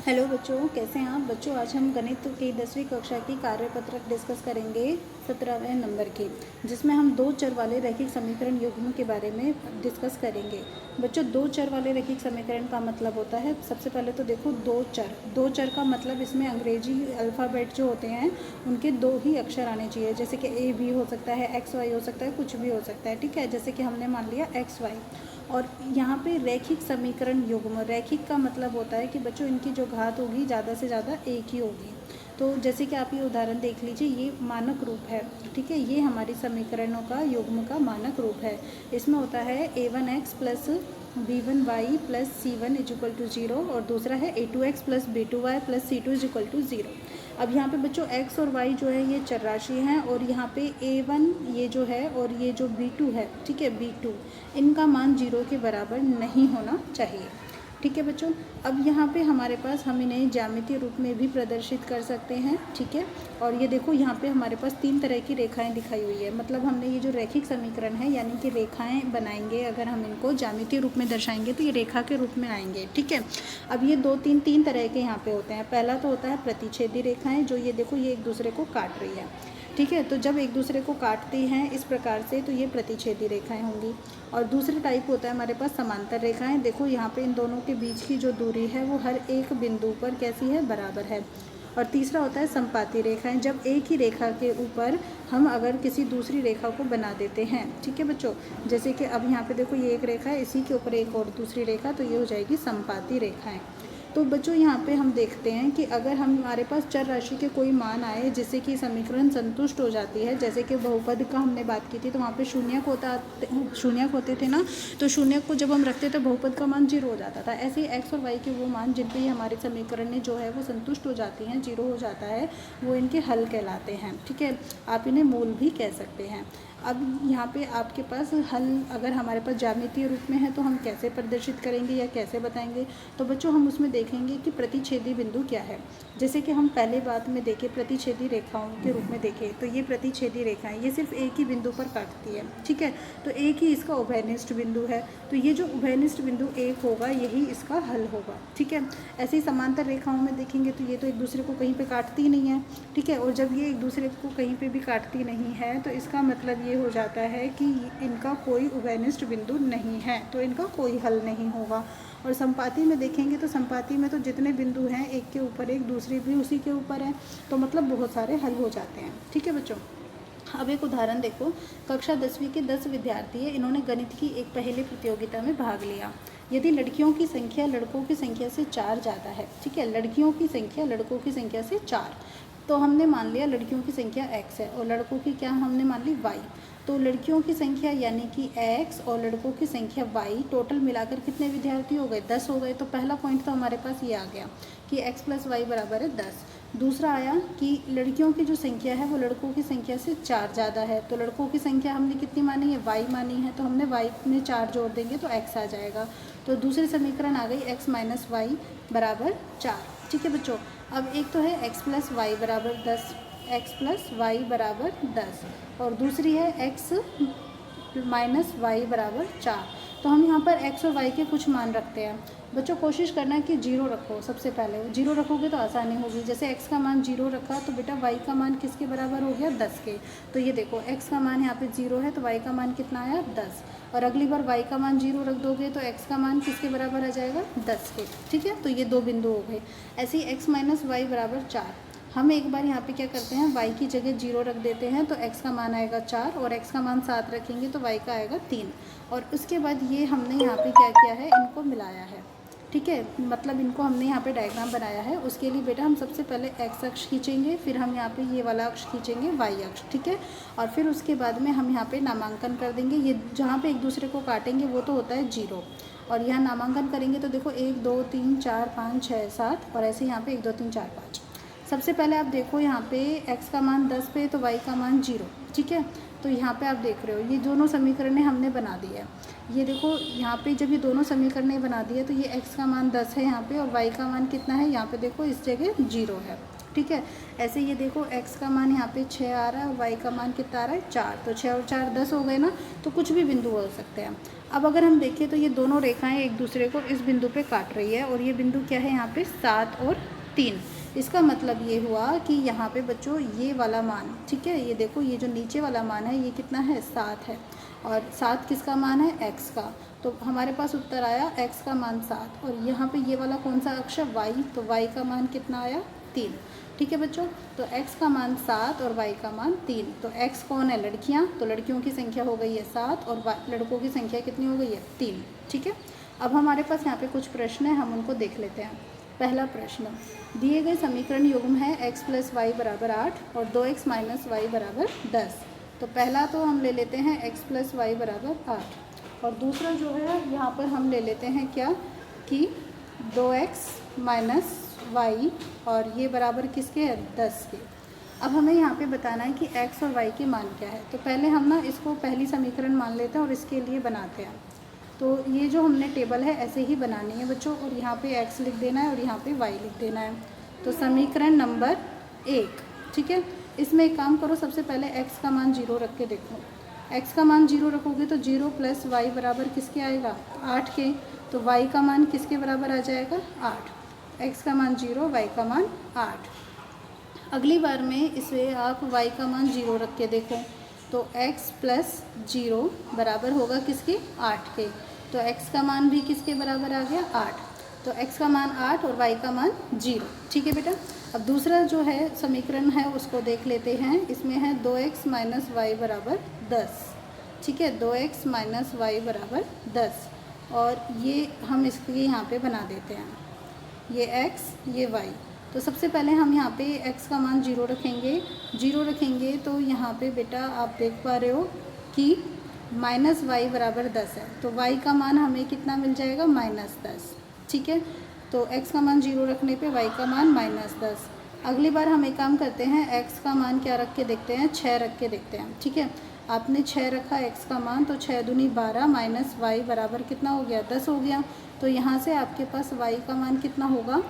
Hello बच्चों, कैसे हैं आप बच्चों। आज हम गणित की 10वीं कक्षा की कार्यपत्रक डिस्कस करेंगे 17वें नंबर की, जिसमें हम दो चर वाले रैखिक समीकरण युग्म के बारे में डिस्कस करेंगे। बच्चों, दो चर वाले रैखिक समीकरण का मतलब होता है, सबसे पहले तो देखो दो चर का मतलब इसमें अंग्रेजी अल्फ़ाबेट जो होते हैं उनके दो ही अक्षर आने चाहिए। जैसे कि ए भी हो सकता है, एक्स वाई हो सकता है, कुछ भी हो सकता है, ठीक है। जैसे कि हमने मान लिया एक्स वाई। और यहाँ पे रैखिक समीकरण युग्म, रैखिक का मतलब होता है कि बच्चों इनकी जो घात होगी ज़्यादा से ज़्यादा एक ही होगी। तो जैसे कि आप ये उदाहरण देख लीजिए, ये मानक रूप है, ठीक है। ये हमारी समीकरणों का युग्म का मानक रूप है। इसमें होता है a1x plus b1y plus c1 is equal to 0 और दूसरा है a2x plus b2y plus c2 is equal to 0। अब यहाँ पे बच्चों x और y जो है ये चर राशि हैं और यहाँ पे a1 ये जो है और ये जो b2 है, ठीक है, b2, इनका मान 0 के बराबर नहीं होना चाहिए, ठीक है बच्चों। अब यहाँ पे हमारे पास हम इन्हें ज्यामितीय रूप में भी प्रदर्शित कर सकते हैं, ठीक है। और ये देखो यहाँ पे हमारे पास तीन तरह की रेखाएं दिखाई हुई है, मतलब हमने ये जो रैखिक समीकरण है यानी कि रेखाएं बनाएंगे, अगर हम इनको ज्यामितीय रूप में दर्शाएंगे तो ये रेखा के रूप में आएंगे, ठीक है। अब ये तीन तरह के यहाँ पे होते हैं। पहला तो होता है प्रतिच्छेदी रेखाएँ, जो ये देखो ये एक दूसरे को काट रही है, ठीक है। तो जब एक दूसरे को काटती हैं इस प्रकार से तो ये प्रतिच्छेदी रेखाएं होंगी। और दूसरा टाइप होता है हमारे पास समांतर रेखाएं। देखो यहाँ पे इन दोनों के बीच की जो दूरी है वो हर एक बिंदु पर कैसी है, बराबर है। और तीसरा होता है संपाती रेखाएं, जब एक ही रेखा के ऊपर हम अगर किसी दूसरी रेखा को बना देते हैं, ठीक है बच्चों। जैसे कि अब यहाँ पे देखो ये एक रेखा है, इसी के ऊपर एक और दूसरी रेखा, तो ये हो जाएगी संपाती रेखाएं। तो बच्चों यहाँ पे हम देखते हैं कि अगर हमारे पास चर राशि के कोई मान आए जिससे कि समीकरण संतुष्ट हो जाती है, जैसे कि बहुपद का हमने बात की थी तो वहाँ पे शून्यक होते थे ना, तो शून्यक को जब हम रखते तो बहुपद का मान 0 हो जाता था। ऐसे ही एक्स और वाई के वो मान जिन पे ही हमारे समीकरण में जो है वो संतुष्ट हो जाती हैं, 0 हो जाता है, वो इनके हल कहलाते हैं, ठीक है। आप इन्हें मूल भी कह सकते हैं। अब यहाँ पे आपके पास हल अगर हमारे पास ज्यामितीय रूप में है तो हम कैसे प्रदर्शित करेंगे या कैसे बताएंगे, तो बच्चों हम उसमें देखेंगे कि प्रतिच्छेदी बिंदु क्या है। जैसे कि हम पहले बात में देखें प्रतिच्छेदी रेखाओं के रूप में देखें तो ये प्रतिच्छेदी रेखाएं ये सिर्फ एक ही बिंदु पर काटती है, ठीक है। तो एक ही इसका उभयनिष्ठ बिंदु है, तो ये जो उभयनिष्ठ बिंदु एक होगा यही इसका हल होगा, ठीक है। ऐसे ही समांतर रेखाओं में देखेंगे तो ये तो एक दूसरे को कहीं पर काटती नहीं है, ठीक है। और जब ये एक दूसरे को कहीं पर भी काटती नहीं है तो इसका मतलब ये हो जाता है कि इनका कोई उभयनिष्ठ बिंदु नहीं है, तो इनका कोई हल नहीं होगा। और संपाती में देखेंगे तो संपाती में तो जितने बिंदु हैं एक के ऊपर एक, दूसरे भी उसी के ऊपर है, तो मतलब बहुत सारे हल हो जाते हैं, ठीक है बच्चों। अब एक उदाहरण देखो, कक्षा 10वीं के 10 विद्यार्थी हैं, इन्होंने गणित की एक पहेली प्रतियोगिता में भाग लिया। यदि लड़कियों की संख्या लड़कों की संख्या से 4 ज़्यादा है, ठीक है, लड़कियों की संख्या लड़कों की संख्या से 4, तो हमने मान लिया लड़कियों की संख्या x है और लड़कों की क्या हमने मान ली y। तो लड़कियों की संख्या यानी कि x और लड़कों की संख्या y, टोटल मिलाकर कितने विद्यार्थी हो गए, 10 हो गए। तो पहला पॉइंट तो हमारे पास ये आ गया कि x प्लस वाई बराबर है 10। दूसरा आया कि लड़कियों की जो संख्या है वो लड़कों की संख्या से 4 ज़्यादा है, तो लड़कों की संख्या हमने कितनी मानी है, y मानी है, तो हमने y में 4 जोड़ देंगे तो x आ जाएगा। तो दूसरी समीकरण आ गई x माइनस वाई बराबर 4, ठीक है बच्चों। अब एक तो है x प्लस वाई बराबर 10, x प्लस वाई बराबर 10, और दूसरी है x माइनस वाई बराबर 4। तो हम यहाँ पर x और y के कुछ मान रखते हैं। बच्चों कोशिश करना है कि 0 रखो, सबसे पहले 0 रखोगे तो आसानी होगी। जैसे x का मान 0 रखा तो बेटा y का मान किसके बराबर हो गया, 10 के। तो ये देखो x का मान यहाँ पे 0 है तो y का मान कितना आया, 10। और अगली बार y का मान 0 रख दोगे तो x का मान किसके बराबर आ जाएगा, 10 के, ठीक है। तो ये दो बिंदु हो गए। ऐसे ही x माइनस वाई बराबर 4, हम एक बार यहाँ पे क्या करते हैं, y की जगह 0 रख देते हैं तो x का मान आएगा 4 और x का मान 7 रखेंगे तो y का आएगा 3। और उसके बाद ये हमने यहाँ पे क्या किया है, इनको मिलाया है, ठीक है, मतलब इनको हमने यहाँ पे डायग्राम बनाया है। उसके लिए बेटा हम सबसे पहले x अक्ष खींचेंगे, फिर हम यहाँ पे ये वाला अक्ष खींचेंगे y अक्ष, ठीक है। और फिर उसके बाद में हम यहाँ पे नामांकन कर देंगे। ये जहाँ पे एक दूसरे को काटेंगे वो तो होता है 0, और यहाँ नामांकन करेंगे तो देखो 1 2 3 4 5 6 7, और ऐसे यहाँ पे 1 2 3 4 5। सबसे पहले आप देखो यहाँ पे x का मान 10 पे तो y का मान 0, ठीक है। तो यहाँ पे आप देख रहे हो ये दोनों समीकरणें हमने बना दी है। ये देखो यहाँ पे जब ये दोनों समीकरणें बना दी है तो ये x का मान 10 है यहाँ पे और y का मान कितना है, यहाँ पे देखो इस जगह 0 है, ठीक है। ऐसे ये देखो x का मान यहाँ पे 6 आ रहा है और y का मान कितना आ रहा है 4, तो 6 और 4 10 हो गए ना, तो कुछ भी बिंदु हो सकते हैं। अब अगर हम देखें तो ये दोनों रेखाएं एक दूसरे को इस बिंदु पे काट रही है, और ये बिंदु क्या है यहाँ पे 7 और 3। इसका मतलब ये हुआ कि यहाँ पे बच्चों ये वाला मान, ठीक है, ये देखो ये जो नीचे वाला मान है ये कितना है 7 है, और 7 किसका मान है x का, तो हमारे पास उत्तर आया x का मान 7। और यहाँ पे ये वाला कौन सा अक्ष है y, तो y का मान कितना आया 3। ठीक है बच्चों, तो x का मान 7 और y का मान 3। तो x कौन है, लड़कियाँ, तो लड़कियों की संख्या हो गई है 7 और लड़कों की संख्या कितनी हो गई है 3। ठीक है, अब हमारे पास यहाँ पे कुछ प्रश्न है, हम उनको देख लेते हैं। पहला प्रश्न, दिए गए समीकरण युग्म है x + y = 8 और 2x - y = 10। तो पहला तो हम ले लेते हैं x + y = 8, और दूसरा जो है यहाँ पर हम ले लेते हैं क्या कि 2x - y, और ये बराबर किसके है 10 के। अब हमें यहाँ पे बताना है कि x और y के मान क्या है। तो पहले हम ना इसको पहली समीकरण मान लेते हैं और इसके लिए बनाते हैं। तो ये जो हमने टेबल है ऐसे ही बनानी है बच्चों, और यहाँ पे x लिख देना है और यहाँ पे y लिख देना है। तो समीकरण नंबर 1, ठीक है, इसमें एक काम करो, सबसे पहले x का मान 0 रख के देखो। x का मान 0 रखोगे तो 0 + y बराबर किसके आएगा 8 के, तो y का मान किसके बराबर आ जाएगा 8। x का मान 0, y का मान 8। अगली बार में इसे आप y का मान 0 रख के देखो, तो x + 0 बराबर होगा किसके 8 के, तो x का मान भी किसके बराबर आ गया 8। तो x का मान 8 और y का मान 0। ठीक है बेटा, अब दूसरा जो है समीकरण है उसको देख लेते हैं। इसमें है 2x - y = 10। ठीक है, 2x - y = 10, और ये हम इसके यहाँ पे बना देते हैं, ये x ये y। तो सबसे पहले हम यहाँ पे x का मान 0 रखेंगे। 0 रखेंगे तो यहाँ पे बेटा आप देख पा रहे हो कि -y = 10 है, तो y का मान हमें कितना मिल जाएगा -10। ठीक है, तो x का मान 0 रखने पे y का मान -10। अगली बार हम एक काम करते हैं, x का मान क्या रख के देखते हैं 6 रख के देखते हैं। ठीक है, आपने 6 रखा x का मान, तो 6 दूनी 12 - y बराबर कितना हो गया 10 हो गया। तो यहाँ से आपके पास y का मान कितना होगा,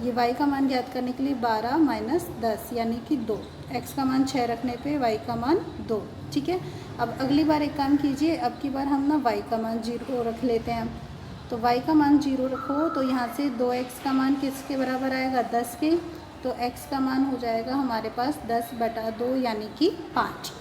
ये y का मान ज्ञात करने के लिए 12 - 10 यानी कि 2। x का मान 6 रखने पे y का मान 2। ठीक है, अब अगली बार एक काम कीजिए, अब की बार हम ना y का मान 0 रख लेते हैं। तो y का मान 0 रखो, तो यहाँ से 2x का मान किसके बराबर आएगा 10 के, तो x का मान हो जाएगा हमारे पास 10/2 यानी कि 5।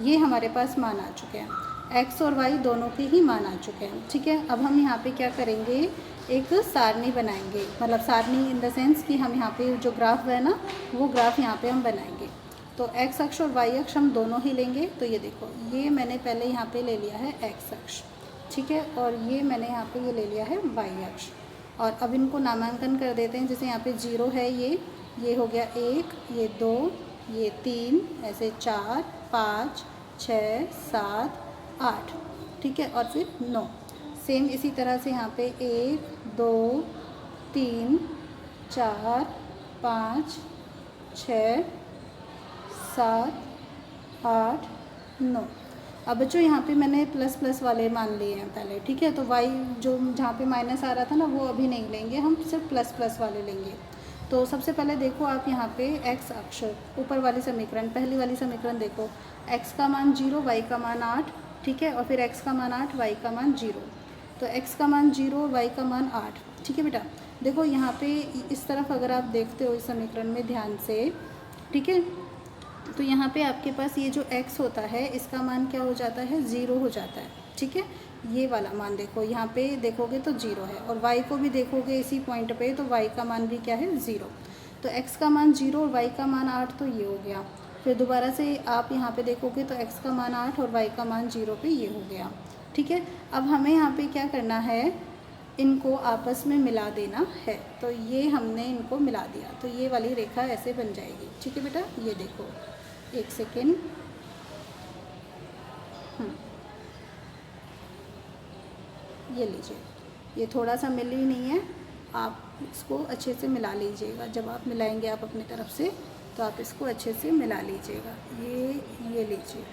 ये हमारे पास मान आ चुके हैं, x और y दोनों के ही मान आ चुके हैं। ठीक है, अब हम यहाँ पे क्या करेंगे, एक सारणी बनाएंगे, मतलब सारणी इन द सेंस कि हम यहाँ पे जो ग्राफ है ना वो ग्राफ यहाँ पे हम बनाएंगे। तो x अक्ष और y अक्ष हम दोनों ही लेंगे। तो ये देखो, ये मैंने पहले यहाँ पे ले लिया है x अक्ष, ठीक है, और ये मैंने यहाँ पे ये ले लिया है y अक्ष। और अब इनको नामांकन कर देते हैं। जैसे यहाँ पे 0 है, ये हो गया 1, ये 2, ये 3, ऐसे 4 5 6 7 8, ठीक है, और फिर 9। सेम इसी तरह से यहाँ पे 1 2 3 4 5 6 7 8 9। अब बच्चों यहाँ पे मैंने ++ वाले मान लिए हैं पहले। ठीक है, तो y जो जहाँ पे माइनस आ रहा था ना वो अभी नहीं लेंगे, हम सिर्फ ++ वाले लेंगे। तो सबसे पहले देखो आप यहाँ पे x अक्ष, ऊपर वाली समीकरण, पहली वाली समीकरण देखो, x का मान 0, y का मान 8, ठीक है, और फिर x का मान 8, y का मान 0। तो x का मान 0, y का मान 8। ठीक है बेटा, देखो यहाँ पे इस तरफ अगर आप देखते हो इस समीकरण में ध्यान से, ठीक है, तो यहाँ पे आपके पास ये जो x होता है इसका मान क्या हो जाता है 0 हो जाता है। ठीक है, ये वाला मान देखो, यहाँ पे देखोगे तो 0 है, और y को भी देखोगे इसी पॉइंट पे तो y का मान भी क्या है 0। तो x का मान 0 और y का मान 8, तो ये हो गया। फिर दोबारा से आप यहाँ पे देखोगे तो x का मान 8 और y का मान 0 पे ये हो गया। ठीक है, अब हमें यहाँ पे क्या करना है, इनको आपस में मिला देना है। तो ये हमने इनको मिला दिया, तो ये वाली रेखा ऐसे बन जाएगी। ठीक है बेटा, ये देखो, एक सेकेंड, ये लीजिए, ये थोड़ा सा मिल ही नहीं है, आप इसको अच्छे से मिला लीजिएगा। जब आप मिलाएंगे आप अपनी तरफ से, तो आप इसको अच्छे से मिला लीजिएगा। ये लीजिए,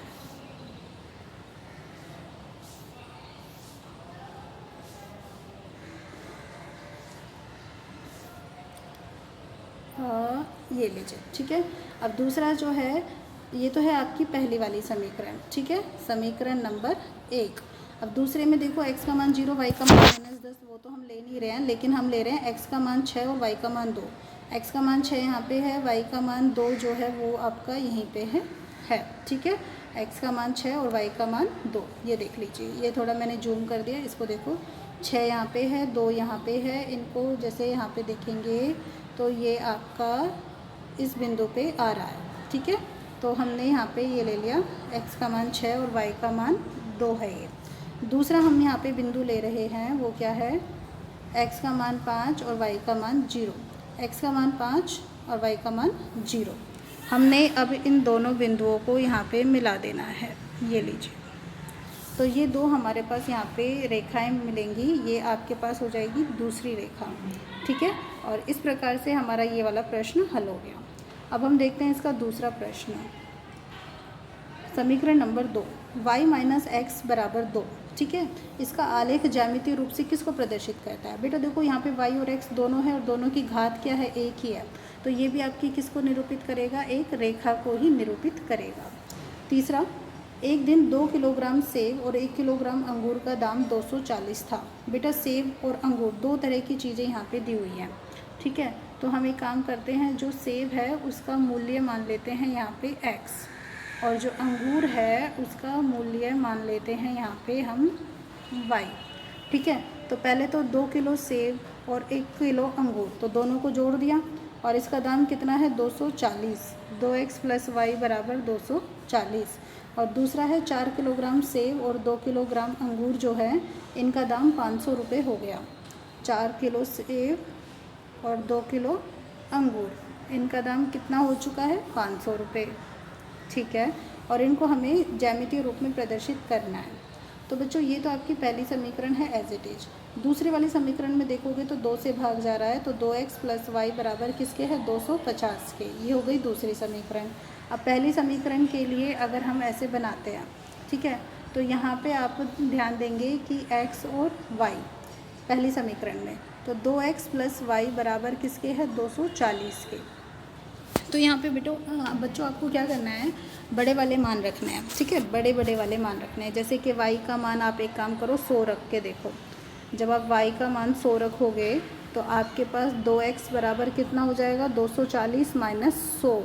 ये लीजिए, ठीक है। अब दूसरा जो है, ये तो है आपकी पहली वाली समीकरण, ठीक है, समीकरण नंबर 1। अब दूसरे में देखो x का मान 0, y का मान -10, वो तो हम ले नहीं रहे हैं, लेकिन हम ले रहे हैं x का मान 6 और y का मान 2। x का मान 6 यहाँ पे है, y का मान 2 जो है वो आपका यहीं पे है, ठीक है। x का मान 6 और y का मान 2, ये देख लीजिए। ये थोड़ा मैंने जूम कर दिया, इसको देखो, 6 यहाँ पे है, 2 यहाँ पे है। इनको जैसे यहाँ पे देखेंगे तो ये आपका इस बिंदु पे आ रहा है, ठीक है। तो हमने यहाँ पे ये ले लिया, x का मान 6 और y का मान 2 है ये। दूसरा हम यहाँ पे बिंदु ले रहे हैं, वो क्या है, x का मान 5 और y का मान 0। x का मान 5 और y का मान 0। हमने अब इन दोनों बिंदुओं को यहाँ पे मिला देना है, ये लीजिए। तो ये दो हमारे पास यहाँ पे रेखाएं मिलेंगी, ये आपके पास हो जाएगी दूसरी रेखा, ठीक है। और इस प्रकार से हमारा ये वाला प्रश्न हल हो गया। अब हम देखते हैं इसका दूसरा प्रश्न, समीकरण नंबर 2, y माइनस एक्स बराबर 2, ठीक है। इसका आलेख ज्यामितीय रूप से किसको प्रदर्शित करता है? बेटा देखो, यहाँ पे y और x दोनों है और दोनों की घात क्या है, एक ही है। तो ये भी आपकी किसको निरूपित करेगा, एक रेखा को ही निरूपित करेगा। तीसरा, एक दिन 2 किलोग्राम सेब और 1 किलोग्राम अंगूर का दाम 240 था। बेटा सेब और अंगूर दो तरह की चीज़ें यहाँ पे दी हुई हैं, ठीक है। तो हम एक काम करते हैं, जो सेब है उसका मूल्य मान लेते हैं यहाँ पे x, और जो अंगूर है उसका मूल्य मान लेते हैं यहाँ पे हम y, ठीक है। तो पहले तो 2 किलो सेब और 1 किलो अंगूर, तो दोनों को जोड़ दिया और इसका दाम कितना है, 240। 2x + y बराबर 240। और दूसरा है 4 किलोग्राम सेब और 2 किलोग्राम अंगूर जो है, इनका दाम 500 रुपये हो गया। 4 किलो सेब और 2 किलो अंगूर, इनका दाम कितना हो चुका है, 500 रुपये, ठीक है। और इनको हमें ज्यामितीय रूप में प्रदर्शित करना है। तो बच्चों ये तो आपकी पहली समीकरण है एज इट इज। दूसरे वाली समीकरण में देखोगे तो 2 से भाग जा रहा है, तो 2x + y बराबर किसके है, 250 के। ये हो गई दूसरी समीकरण। अब पहली समीकरण के लिए अगर हम ऐसे बनाते हैं, ठीक है, तो यहाँ पे आप ध्यान देंगे कि x और y पहली समीकरण में, तो 2x + y बराबर किसके है, 240 के। तो यहाँ पे बच्चों आपको क्या करना है, बड़े वाले मान रखने हैं, ठीक है, बड़े वाले मान रखने हैं। जैसे कि y का मान आप एक काम करो, 100 रख के देखो। जब आप y का मान 100 रखोगे तो आपके पास 2x बराबर कितना हो जाएगा, 240 - 100,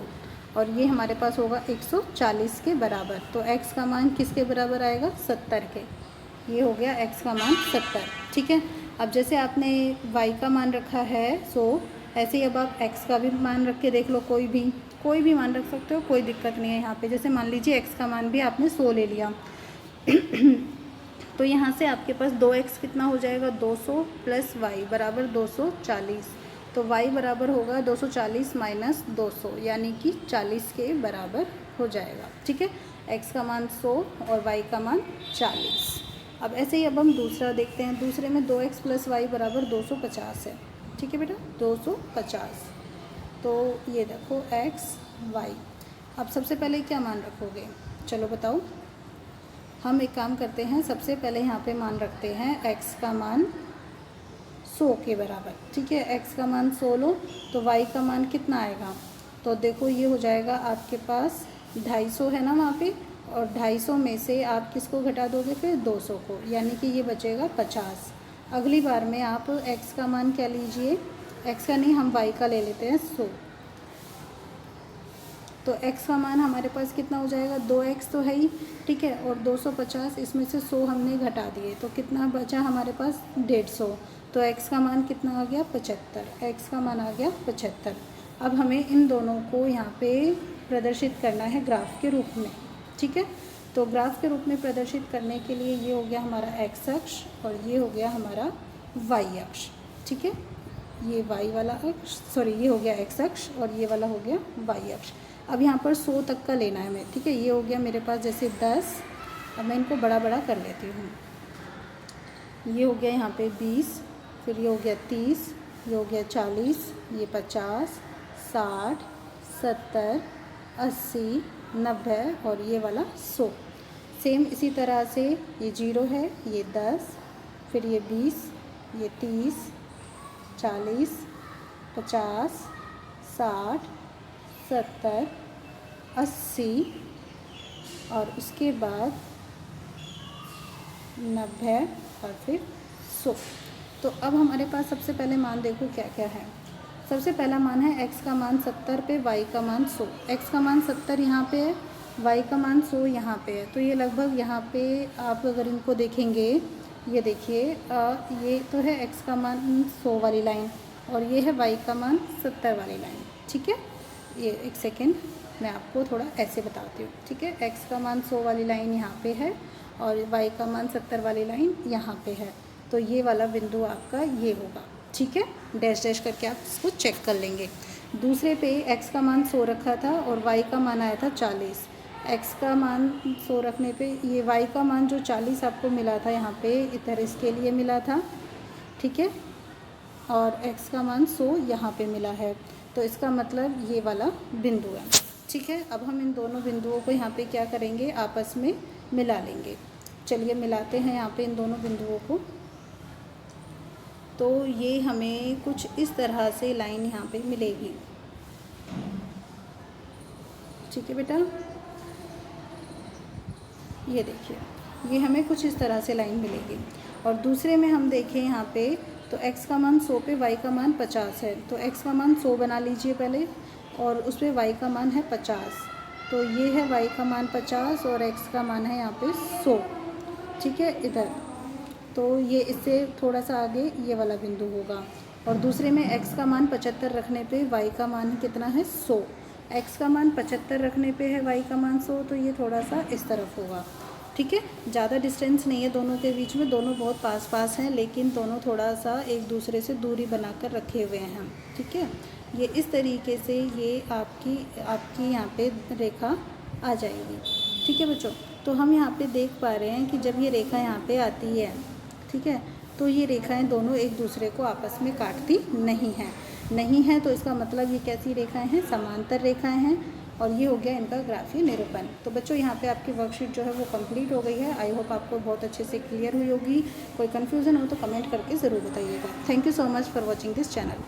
और ये हमारे पास होगा 140 के बराबर। तो x का मान किसके बराबर आएगा, 70 के। ये हो गया x का मान 70, ठीक है। अब जैसे आपने y का मान रखा है 100, ऐसे ही अब आप x का भी मान रख के देख लो, कोई भी मान रख सकते हो, कोई दिक्कत नहीं है यहाँ पे। जैसे मान लीजिए x का मान भी आपने 100 ले लिया तो यहाँ से आपके पास 2x कितना हो जाएगा, 200 + y बराबर 240। तो y बराबर होगा 240 - 200, यानी कि 40 के बराबर हो जाएगा, ठीक है। x का मान 100 और y का मान 40। अब ऐसे ही अब हम दूसरा देखते हैं। दूसरे में 2x + y बराबर 250 है, ठीक है बेटा, 250। तो ये देखो x y। अब सबसे पहले क्या मान रखोगे, चलो बताओ। हम एक काम करते हैं, सबसे पहले यहाँ पे मान रखते हैं x का मान 100 के बराबर, ठीक है। x का मान 100 लो, तो y का मान कितना आएगा, तो देखो ये हो जाएगा आपके पास 250 है ना वहाँ पे, और 250 में से आप किसको घटा दोगे फिर, 200 को, यानी कि ये बचेगा 50। अगली बार में आप x का मान क्या लीजिए, x का नहीं, हम y का ले लेते हैं 100। तो x का मान हमारे पास कितना हो जाएगा, 2x तो है ही, ठीक है, और 250, इसमें से 100 हमने घटा दिए, तो कितना बचा हमारे पास, 150। तो x का मान कितना आ गया, 75। x का मान आ गया 75। अब हमें इन दोनों को यहाँ पे प्रदर्शित करना है ग्राफ के रूप में, ठीक है। तो ग्राफ के रूप में प्रदर्शित करने के लिए ये हो गया हमारा x अक्ष और ये हो गया हमारा y अक्ष, ठीक है। ये y वाला अक्ष, सॉरी, ये हो गया x अक्ष और ये वाला हो गया y अक्ष। अब यहाँ पर 100 तक का लेना है हमें, ठीक है। ये हो गया मेरे पास जैसे 10, अब मैं इनको बड़ा कर लेती हूँ। ये हो गया यहाँ पे 20, फिर ये हो गया 30, ये हो गया 40, ये 50, 60, 70, 80, 90 और ये वाला 100। सेम इसी तरह से ये 0 है, ये 10, फिर ये 20, ये 30, 40, 50, 60, 70, 80 और उसके बाद 90 और फिर 100। तो अब हमारे पास सबसे पहले मान देखो क्या क्या है। सबसे पहला मान है x का मान 70 पे y का मान 100। x का मान 70 यहाँ पे है, y का मान 100 यहाँ पे है। तो ये लगभग यहाँ पे आप अगर इनको देखेंगे, ये देखिए ये तो है x का मान 100 वाली लाइन और ये है y का मान 70 वाली लाइन। ठीक है, ये एक सेकेंड मैं आपको थोड़ा ऐसे बताती हूँ। ठीक है, x का मान 100 वाली लाइन यहाँ पे है और y का मान 70 वाली लाइन यहाँ पे है। तो ये वाला बिंदु आपका ये होगा। ठीक है, डैश डैश करके आप इसको चेक कर लेंगे। दूसरे पे x का मान 100 रखा था और y का मान आया था 40। x का मान 100 रखने पे ये y का मान जो 40 आपको मिला था यहाँ पे इधर इसके लिए मिला था। ठीक है, और x का मान 100 यहाँ पे मिला है। तो इसका मतलब ये वाला बिंदु है। ठीक है, अब हम इन दोनों बिंदुओं को यहाँ पे क्या करेंगे, आपस में मिला लेंगे। चलिए मिलाते हैं यहाँ पे इन दोनों बिंदुओं को। तो ये हमें कुछ इस तरह से लाइन यहाँ पे मिलेगी। ठीक है बेटा, ये देखिए ये हमें कुछ इस तरह से लाइन मिलेगी। और दूसरे में हम देखें यहाँ पे तो x का मान 100 पे y का मान 50 है। तो x का मान 100 बना लीजिए पहले और उस पर y का मान है 50। तो ये है y का मान 50 और x का मान है यहाँ पे 100। ठीक है, इधर तो ये इससे थोड़ा सा आगे ये वाला बिंदु होगा। और दूसरे में x का मान 75 रखने पे y का मान कितना है 100। x का मान 75 रखने पे है y का मान 100, तो ये थोड़ा सा इस तरफ होगा। ठीक है, ज़्यादा डिस्टेंस नहीं है दोनों के बीच में, दोनों बहुत पास पास हैं लेकिन दोनों थोड़ा सा एक दूसरे से दूरी बनाकर रखे हुए हैं हम। ठीक है, ये इस तरीके से ये आपकी यहाँ पे रेखा आ जाएगी। ठीक है बच्चों, तो हम यहाँ पे देख पा रहे हैं कि जब ये रेखा यहाँ पे आती है, ठीक है, तो ये रेखाएं दोनों एक दूसरे को आपस में काटती नहीं हैं। तो इसका मतलब ये कैसी रेखाएं हैं, समांतर रेखाएं हैं। और ये हो गया इनका ग्राफीय निरूपण। तो बच्चों यहाँ पे आपकी वर्कशीट जो है वो कंप्लीट हो गई है। आई होप आपको बहुत अच्छे से क्लियर हुई होगी। कोई कन्फ्यूज़न हो तो कमेंट करके ज़रूर बताइएगा। Thank you so much for watching this channel.